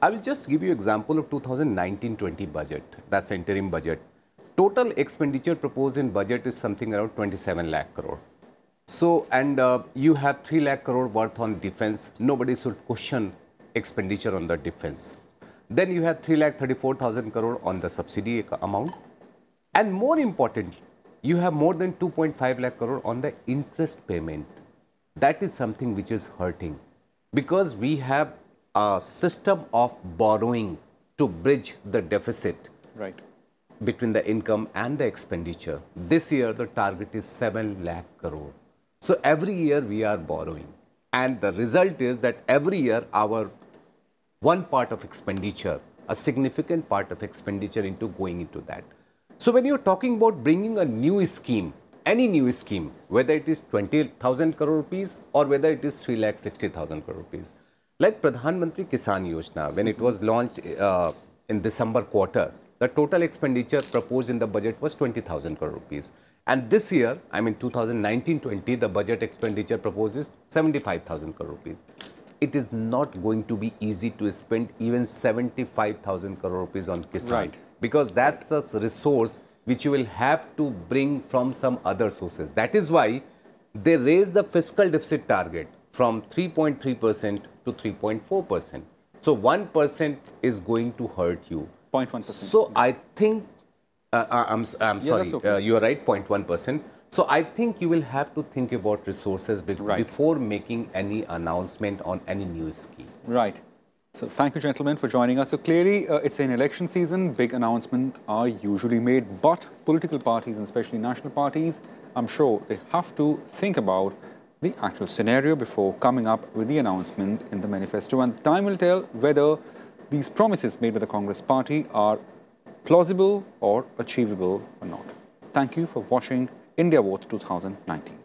I will just give you example of 2019-20 budget. That's interim budget. Total expenditure proposed in budget is something around 27 lakh crore. So, and you have 3 lakh crore worth on defense. Nobody should question expenditure on the defense. Then you have 3,34,000 crore on the subsidy amount. And more importantly, you have more than 2.5 lakh crore on the interest payment. That is something which is hurting. because we have a system of borrowing to bridge the deficit between the income and the expenditure. This year, the target is 7 lakh crore. So every year we are borrowing. And the result is that every year our one part of expenditure, a significant part of expenditure going into that. So when you're talking about bringing a new scheme, any new scheme, whether it is 20,000 crore rupees or whether it is 3,60,000 crore rupees, like Pradhan Mantri Kisan Yojana, when it was launched in December quarter, the total expenditure proposed in the budget was 20,000 crore rupees. And this year, I mean 2019-20, the budget expenditure proposed is 75,000 crore rupees. It is not going to be easy to spend even 75,000 crore rupees on Kisan. Because that's a resource which you will have to bring from some other sources. That is why they raised the fiscal deficit target from 3.3% to 3.4%. So 1% is going to hurt you. 0.1%. So I think, I'm sorry, okay. You are right, 0.1%. So I think you will have to think about resources before making any announcement on any new scheme. Right. So thank you, gentlemen, for joining us. So clearly, it's an election season. Big announcements are usually made, but political parties, and especially national parties, I'm sure they have to think about the actual scenario before coming up with the announcement in the manifesto. And time will tell whether these promises made by the Congress party are plausible or achievable or not. Thank you for watching India Vote 2019.